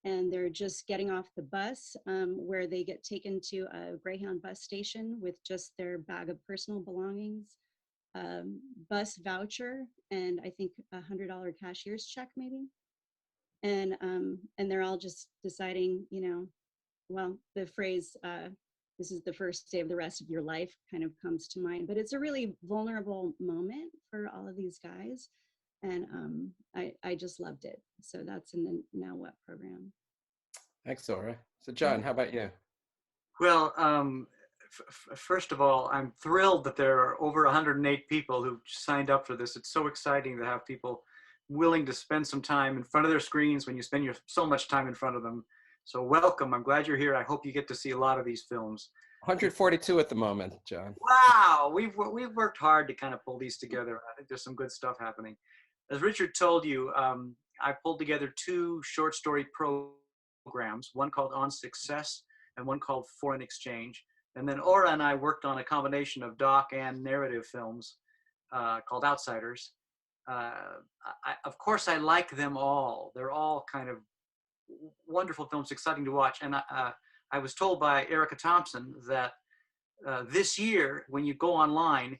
And they're just getting off the bus where they get taken to a Greyhound bus station with just their bag of personal belongings, bus voucher, and I think $100 cashier's check maybe. And they're all just deciding, well, the phrase, this is the first day of the rest of your life kind of comes to mind, but it's a really vulnerable moment for all of these guys. And I just loved it. So that's in the Now What program. Thanks, Zora. So John, how about you? Well, first of all, I'm thrilled that there are over 108 people who signed up for this. It's so exciting to have people willing to spend some time in front of their screens when you spend so much time in front of them. So welcome. I'm glad you're here. I hope you get to see a lot of these films. 142 at the moment, John. Wow, we've worked hard to kind of pull these together. I think there's some good stuff happening. As Richard told you, I pulled together 2 short story programs, one called On Success and one called Foreign Exchange. And then Ora and I worked on a combination of doc and narrative films called Outsiders. Of course, I like them all. They're all kind of wonderful films, exciting to watch. And I was told by Erica Thompson that this year, when you go online,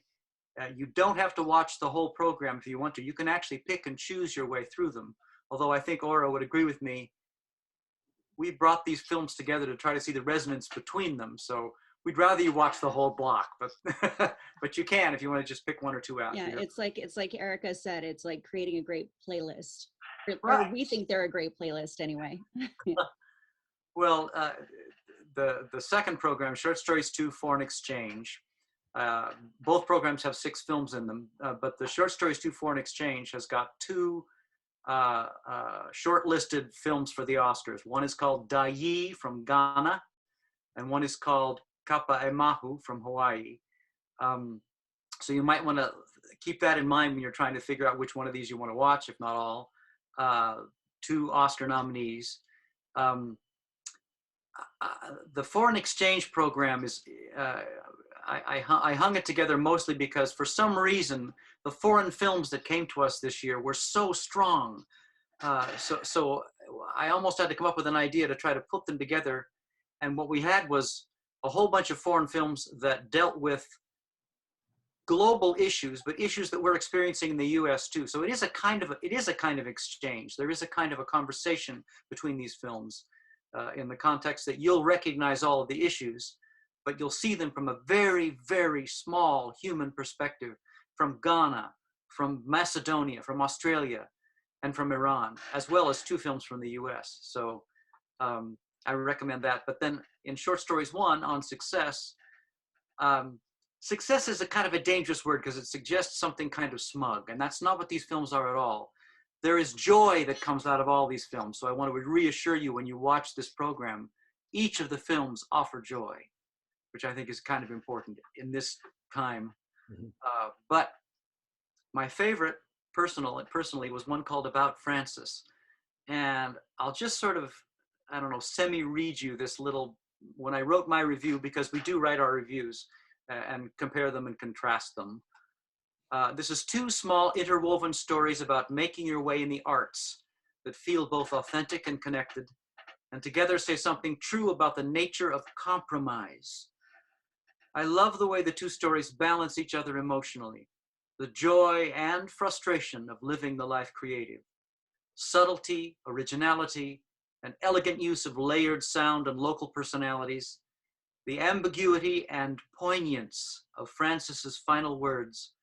you don't have to watch the whole program if you want to. You can actually pick and choose your way through them. Although I think Ora would agree with me, we brought these films together to try to see the resonance between them. So we'd rather you watch the whole block, but but you can if you want to just pick 1 or 2 out. Yeah, it's like Erica said, it's like creating a great playlist. Right. Or we think they're a great playlist anyway. Yeah. Well, the second program, Short Stories 2, Foreign Exchange, both programs have 6 films in them, but the Short Stories 2, Foreign Exchange has got 2 shortlisted films for the Oscars. One is called Dai from Ghana, and one is called Kapa e Mahu from Hawaii. So you might want to keep that in mind when you're trying to figure out which one of these you want to watch, if not all. 2 Oscar nominees. The Foreign Exchange program is, I hung it together mostly because for some reason, the foreign films that came to us this year were so strong. So I almost had to come up with an idea to try to put them together. And what we had was a whole bunch of foreign films that dealt with global issues, but issues that we're experiencing in the U.S. too. So it is a kind of exchange. There is a kind of a conversation between these films in the context that you'll recognize all of the issues, but you'll see them from a very, very small human perspective, from Ghana, from Macedonia, from Australia, and from Iran, as well as 2 films from the U.S. So I recommend that. But then in Short Stories 1, On Success, success is a kind of a dangerous word because it suggests something kind of smug, and that's not what these films are at all. There is joy that comes out of all these films. So I want to reassure you when you watch this program, each of the films offer joy, which I think is kind of important in this time. Mm-hmm. But my favorite personally was one called About Francis. And I'll just sort of, I don't know, semi-read you this little, when I wrote my review, because we do write our reviews and compare them and contrast them. This is 2 small interwoven stories about making your way in the arts that feel both authentic and connected, and together say something true about the nature of compromise. I love the way the 2 stories balance each other emotionally, the joy and frustration of living the life creative, subtlety, originality, an elegant use of layered sound and local personalities, the ambiguity and poignance of Francis's final words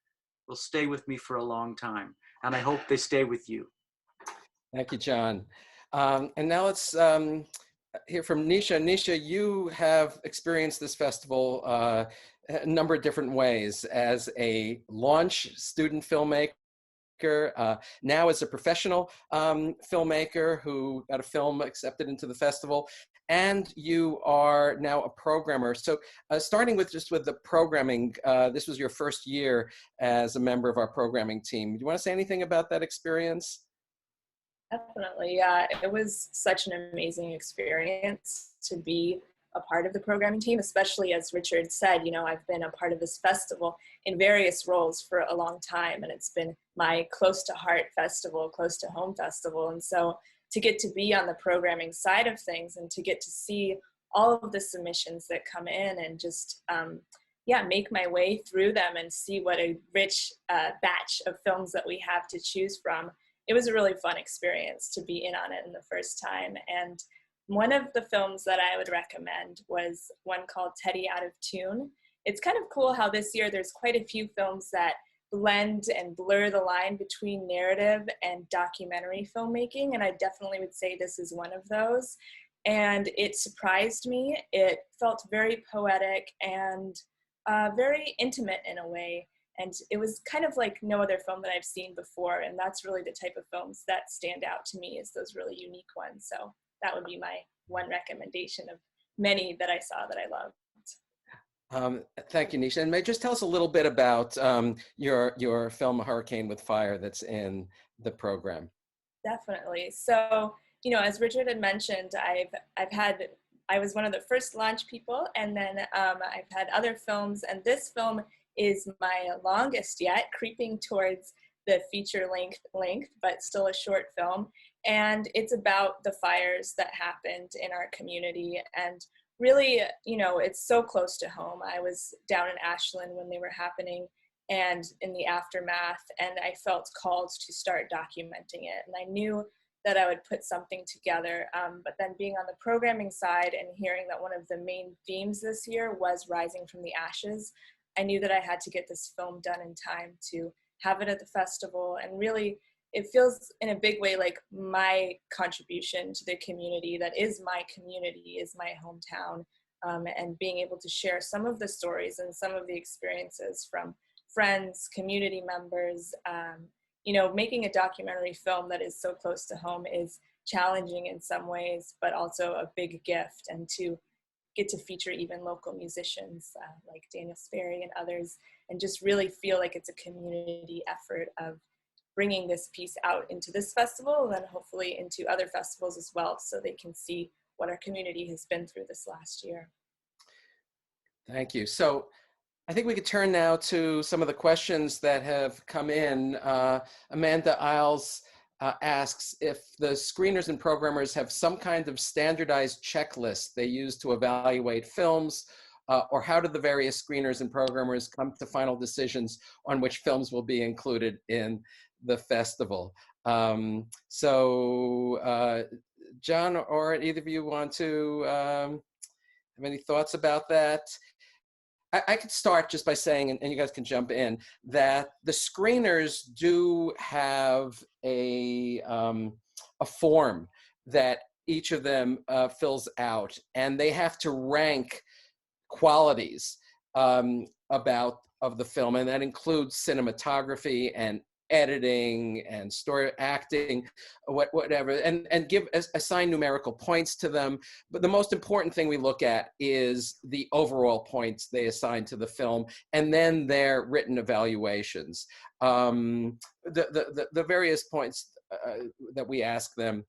will stay with me for a long time, and I hope they stay with you. Thank you, John. And now let's hear from Nisha. Nisha, you have experienced this festival a number of different ways as a launch student filmmaker, now as a professional filmmaker who got a film accepted into the festival, and you are now a programmer. So starting with the programming, this was your first year as a member of our programming team. Do you want to say anything about that experience? Definitely, yeah. It was such an amazing experience to be a part of the programming team, especially as Richard said, you know, I've been a part of this festival in various roles for a long time, and it's been my close to heart festival, close to home festival. And so to get to be on the programming side of things and to get to see all of the submissions that come in and just, yeah, make my way through them and see what a rich batch of films that we have to choose from. It was a really fun experience to be in on it in the first time. And one of the films that I would recommend was one called Teddy Out of Tune. It's kind of cool how this year there's quite a few films that blend and blur the line between narrative and documentary filmmaking, and I definitely would say this is one of those. And it surprised me. It felt very poetic and very intimate in a way. And it was kind of like no other film that I've seen before. And that's really the type of films that stand out to me, is those really unique ones. So that would be my one recommendation of many that I saw that I loved. Thank you, Nisha. And may you just tell us a little bit about your film, A Hurricane with Fire, that's in the program? Definitely. So, you know, as Richard had mentioned, I was one of the first launch people, and then I've had other films, and this film is my longest yet, creeping towards the feature length, but still a short film. And it's about the fires that happened in our community. And really, you know, it's so close to home. I was down in Ashland when they were happening and in the aftermath, and I felt called to start documenting it. And I knew that I would put something together, but then being on the programming side and hearing that one of the main themes this year was rising from the ashes, I knew that I had to get this film done in time to have it at the festival. And really, it feels in a big way like my contribution to the community that is my community, is my hometown, and being able to share some of the stories and some of the experiences from friends, community members. You know, making a documentary film that is so close to home is challenging in some ways, but also a big gift. And to get to feature even local musicians like Daniel Sperry and others, and just really feel like it's a community effort of bringing this piece out into this festival and then hopefully into other festivals as well, so they can see what our community has been through this last year. Thank you. So I think we could turn now to some of the questions that have come in. Amanda Isles asks if the screeners and programmers have some kind of standardized checklist they use to evaluate films, or how do the various screeners and programmers come to final decisions on which films will be included in the festival? John, or either of you want to have any thoughts about that? I could start just by saying, and you guys can jump in, that the screeners do have a form that each of them fills out, and they have to rank qualities of the film, and that includes cinematography and editing and story, acting, whatever, and assign numerical points to them. But the most important thing we look at is the overall points they assign to the film, and then their written evaluations. The various points that we ask them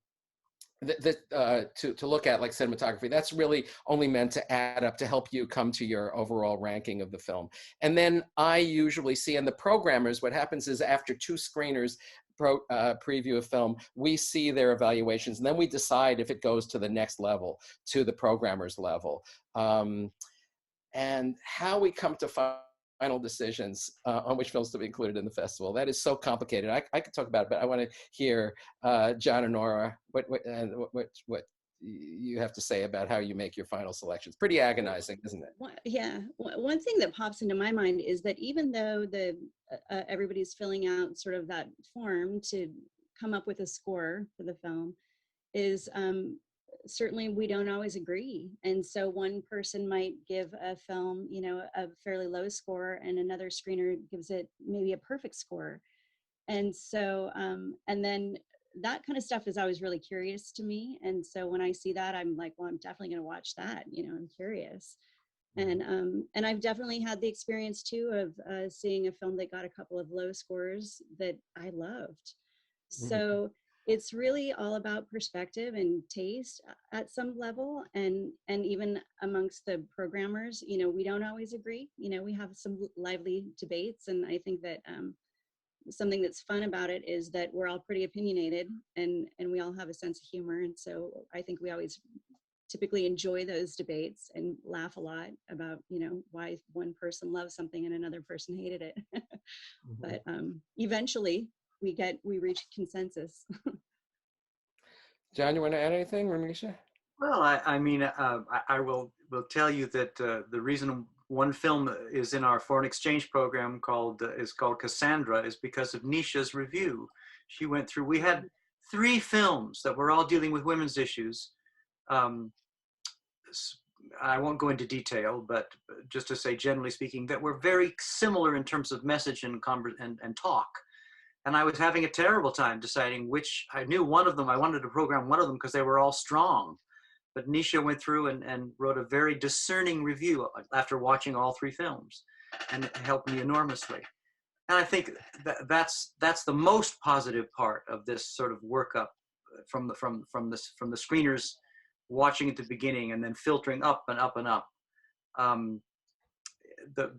to look at, like cinematography, that's really only meant to add up to help you come to your overall ranking of the film. And then I usually see in the programmers, what happens is after two screeners preview a film, we see their evaluations, and then we decide if it goes to the next level, to the programmers level. And how we come to final decisions on which films to be included in the festival, that is so complicated. I could talk about it, but I want to hear John and Nora what you have to say about how you make your final selections. Pretty agonizing, isn't it? Yeah, one thing that pops into my mind is that even though everybody's filling out sort of that form to come up with a score for the film, is certainly we don't always agree. And so one person might give a film, you know, a fairly low score, and another screener gives it maybe a perfect score. And so, and then that kind of stuff is always really curious to me. And so when I see that, I'm like, well, I'm definitely going to watch that. You know, I'm curious. And I've definitely had the experience too of seeing a film that got a couple of low scores that I loved. So it's really all about perspective and taste at some level, and even amongst the programmers, you know, we don't always agree. You know, we have some lively debates, and I think that something that's fun about it is that we're all pretty opinionated, and we all have a sense of humor, and so I think we always typically enjoy those debates and laugh a lot about, you know, why one person loves something and another person hated it. But eventually we reach consensus. John, you want to add anything, Ramisha? Well, I mean, I will tell you that the reason one film is in our foreign exchange program is called Cassandra is because of Nisha's review. She went through. We had 3 films that were all dealing with women's issues. I won't go into detail, but just to say, generally speaking, that were very similar in terms of message and talk. And I was having a terrible time deciding which. I knew one of them. I wanted to program one of them because they were all strong. But Nisha went through and wrote a very discerning review after watching all 3 films, and it helped me enormously. And I think that's the most positive part of this sort of workup from the screeners watching at the beginning and then filtering up and up and up.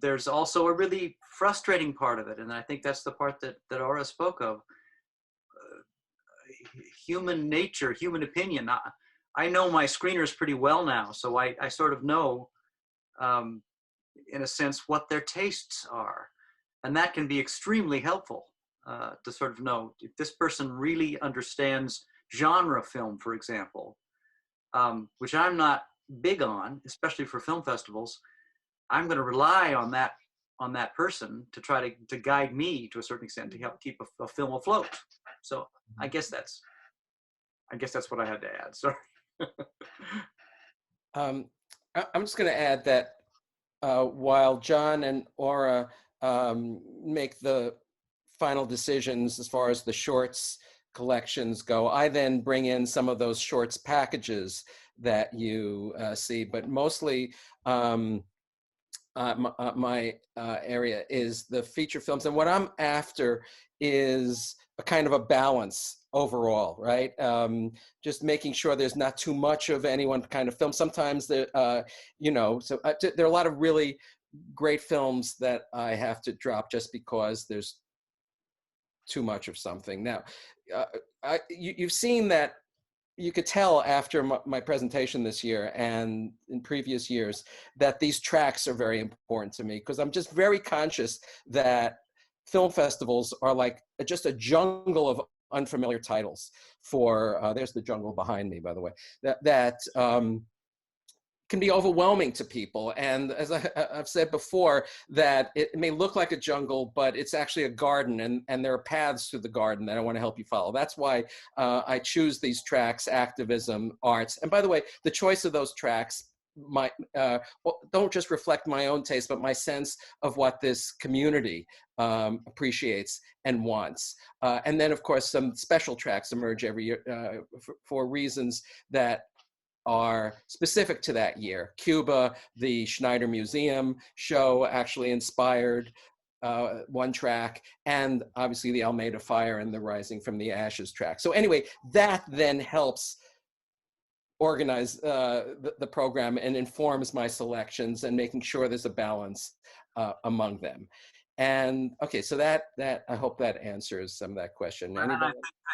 There's also a really frustrating part of it, and I think that's the part that Aura spoke of. Human nature, human opinion. I know my screeners pretty well now, so I sort of know, in a sense, what their tastes are. And that can be extremely helpful to sort of know if this person really understands genre film, for example, which I'm not big on, especially for film festivals. I'm going to rely on that person to try to guide me to a certain extent to help keep a film afloat. So I guess that's what I had to add. Sorry. I'm just going to add that while John and Aura make the final decisions as far as the shorts collections go, I then bring in some of those shorts packages that you see, but mostly my area is the feature films. And what I'm after is a kind of a balance overall, right? Just making sure there's not too much of any one kind of film. Sometimes there, there are a lot of really great films that I have to drop just because there's too much of something. Now, you've seen that. You could tell after my presentation this year and in previous years that these tracks are very important to me, because I'm just very conscious that film festivals are like just a jungle of unfamiliar titles for, there's the jungle behind me, by the way, that can be overwhelming to people. And as I've said before, that it may look like a jungle, but it's actually a garden, and there are paths through the garden that I want to help you follow. That's why I choose these tracks, activism, arts. And by the way, the choice of those tracks don't just reflect my own taste, but my sense of what this community appreciates and wants. And then, of course, some special tracks emerge every year for reasons that are specific to that year. Cuba, the Schneider Museum show actually inspired one track, and obviously the Almeida Fire and the Rising from the Ashes track. So anyway, that then helps organize the program and informs my selections and making sure there's a balance among them. And okay, so that I hope that answers some of that question. I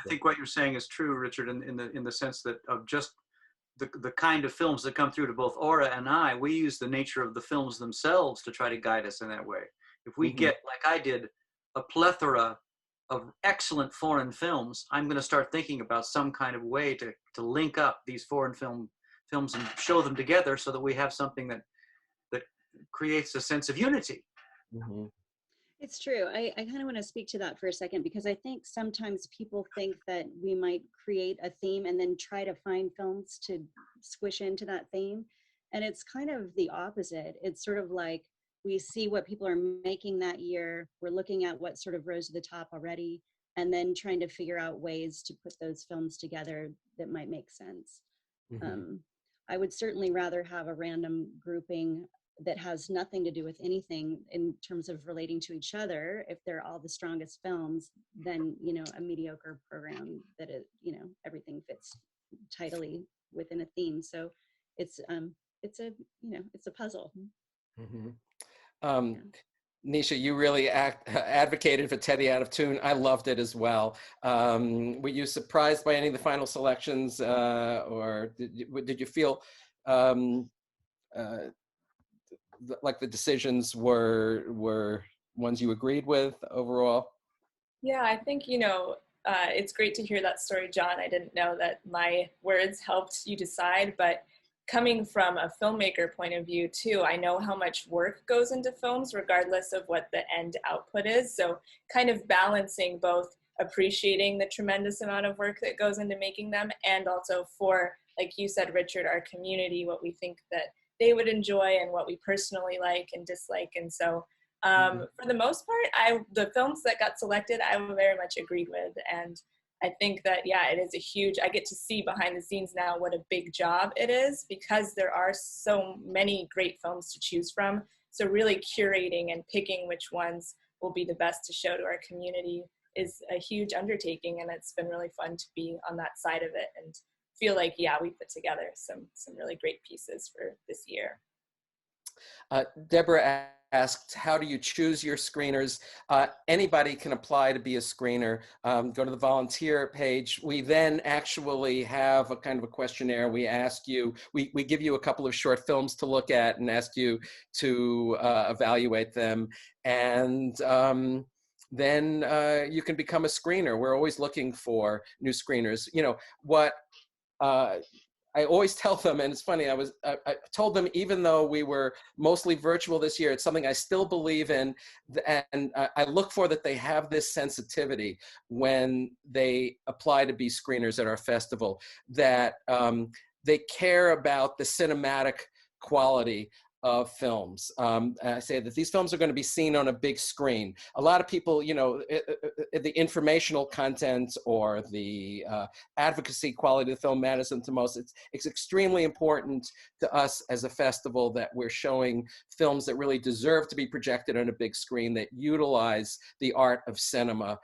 think what you're saying is true, Richard, in the sense that of just the kind of films that come through to both Aura and I, we use the nature of the films themselves to try to guide us in that way. If we get, like I did, a plethora of excellent foreign films, I'm going to start thinking about some kind of way to link up these foreign films and show them together so that we have something that creates a sense of unity. It's true. I kind of want to speak to that for a second, because I think sometimes people think that we might create a theme and then try to find films to squish into that theme. And it's kind of the opposite. It's sort of like we see what people are making that year. We're looking at what sort of rose to the top already. and then trying to figure out ways to put those films together that might make sense. I would certainly rather have a random grouping that has nothing to do with anything in terms of relating to each other, if they're all the strongest films, than, you know, a mediocre program that it, you know, everything fits tidily within a theme. So it's a, you know, it's a puzzle. Nisha, you really advocated for Teddy Out of Tune. I loved it as well. Were you surprised by any of the final selections, or did you feel like the decisions were ones you agreed with overall? Yeah, I think, you know, it's great to hear that story, John. I didn't know that my words helped you decide, but coming from a filmmaker point of view too, I know how much work goes into films regardless of what the end output is. So kind of balancing both appreciating the tremendous amount of work that goes into making them, and also for, like you said, Richard, our community, what we think that they would enjoy and what we personally like and dislike. And so for the most part, the films that got selected, I very much agreed with. And I think that, yeah, it is a huge, I get to see behind the scenes now what a big job it is, because there are so many great films to choose from. So really curating and picking which ones will be the best to show to our community is a huge undertaking. And it's been really fun to be on that side of it and feel like, yeah, we put together some really great pieces for this year. Deborah asked, how do you choose your screeners? Anybody can apply to be a screener. Go to the volunteer page. We then actually have a kind of a questionnaire. We ask you, we give you a couple of short films to look at and ask you to evaluate them. And then you can become a screener. We're always looking for new screeners. You know, what I always tell them, and it's funny, I told them, even though we were mostly virtual this year, it's something I still believe in, and I look for that they have this sensitivity when they apply to be screeners at our festival, that they care about the cinematic quality of films. I say that these films are going to be seen on a big screen. A lot of people, you know, the informational content or the advocacy quality of the film matters to most. It's extremely important to us as a festival that we're showing films that really deserve to be projected on a big screen, that utilize the art of cinema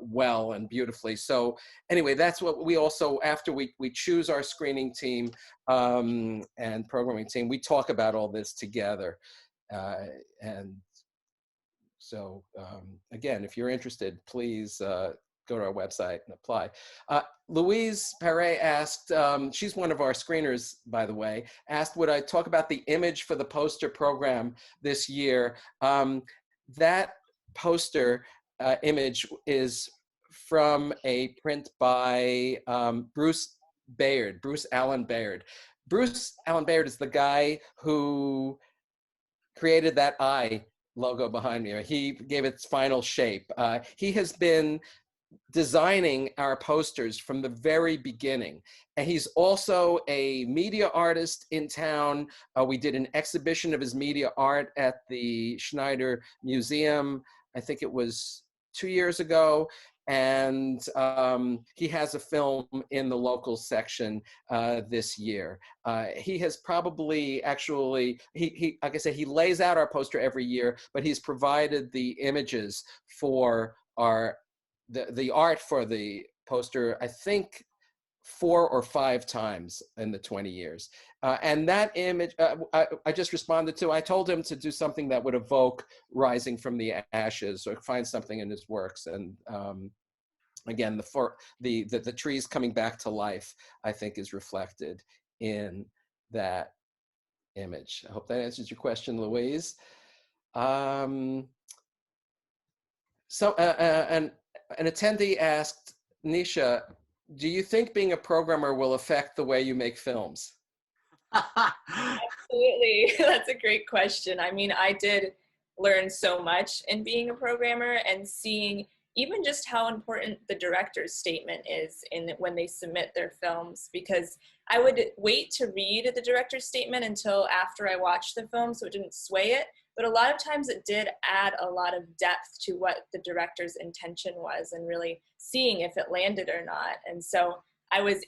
well and beautifully. So anyway, that's what we also, after we choose our screening team and programming team, we talk about all this together. And so again, if you're interested, please go to our website and apply. Louise Perret asked, she's one of our screeners, by the way, asked, would I talk about the image for the poster program this year? That poster image is from a print by Bruce Allen Bayard. Bruce Allen Bayard is the guy who created that eye logo behind me. He gave it its final shape. He has been designing our posters from the very beginning. And he's also a media artist in town. We did an exhibition of his media art at the Schneider Museum. I think it was 2 years ago, and he has a film in the local section this year. He has probably actually, like I said, he lays out our poster every year, but he's provided the images for the art for the poster, I think 4 or 5 times in the 20 years. And that image, I just responded to, I told him to do something that would evoke rising from the ashes, or find something in his works. And again, the trees coming back to life, I think, is reflected in that image. I hope that answers your question, Louise. An attendee asked, Nisha, do you think being a programmer will affect the way you make films? Absolutely. That's a great question. I mean, I did learn so much in being a programmer and seeing even just how important the director's statement is when they submit their films, because I would wait to read the director's statement until after I watched the film so it didn't sway it. but a lot of times it did add a lot of depth to what the director's intention was and really seeing if it landed or not. And so I was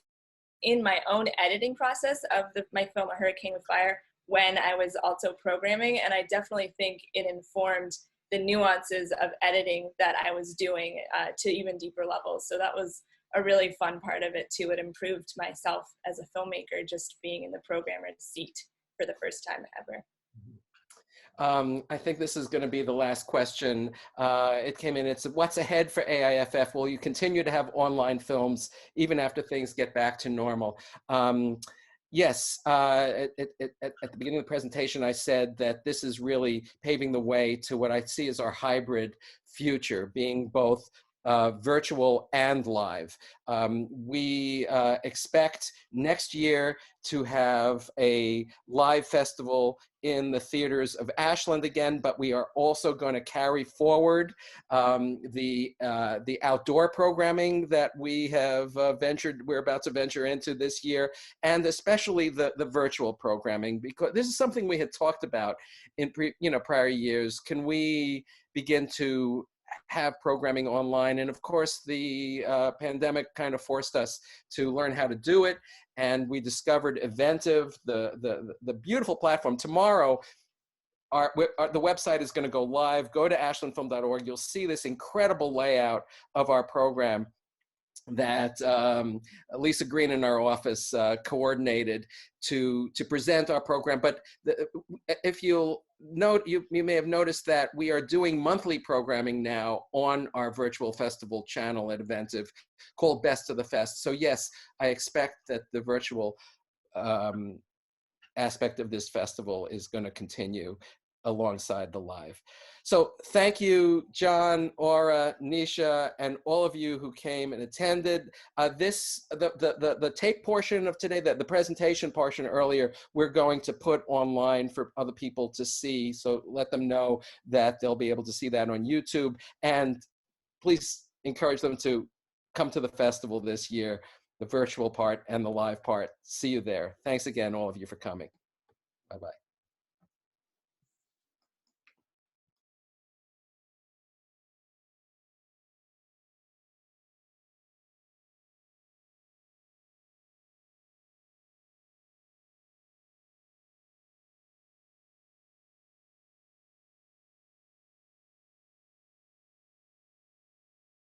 in my own editing process of my film, A Hurricane with Fire, when I was also programming, and I definitely think it informed the nuances of editing that I was doing to even deeper levels. So that was a really fun part of it too. It improved myself as a filmmaker, just being in the programmer's seat for the first time ever. I think this is going to be the last question. It came in, it's what's ahead for AIFF? Will you continue to have online films even after things get back to normal? Yes, at the beginning of the presentation, I said that this is really paving the way to what I see as our hybrid future, being both virtual and live. We expect next year to have a live festival in the theaters of Ashland again, but we are also going to carry forward the outdoor programming that we're about to venture into this year, and especially the virtual programming, because this is something we had talked about in prior years. Can we begin to have programming online? And of course, the pandemic kind of forced us to learn how to do it. And we discovered Eventive, the beautiful platform. Tomorrow, the website is going to go live. Go to ashlandfilm.org. You'll see this incredible layout of our program that Lisa Green in our office coordinated to present our program. But if you'll note, you may have noticed that we are doing monthly programming now on our virtual festival channel at Eventive called Best of the Fest. So yes, I expect that the virtual aspect of this festival is going to continue alongside the live. So thank you, John, Aura, Nisha, and all of you who came and attended. The tape portion of today, the presentation portion earlier, we're going to put online for other people to see. So let them know that they'll be able to see that on YouTube. And please encourage them to come to the festival this year, the virtual part and the live part. See you there. Thanks again, all of you, for coming. Bye-bye.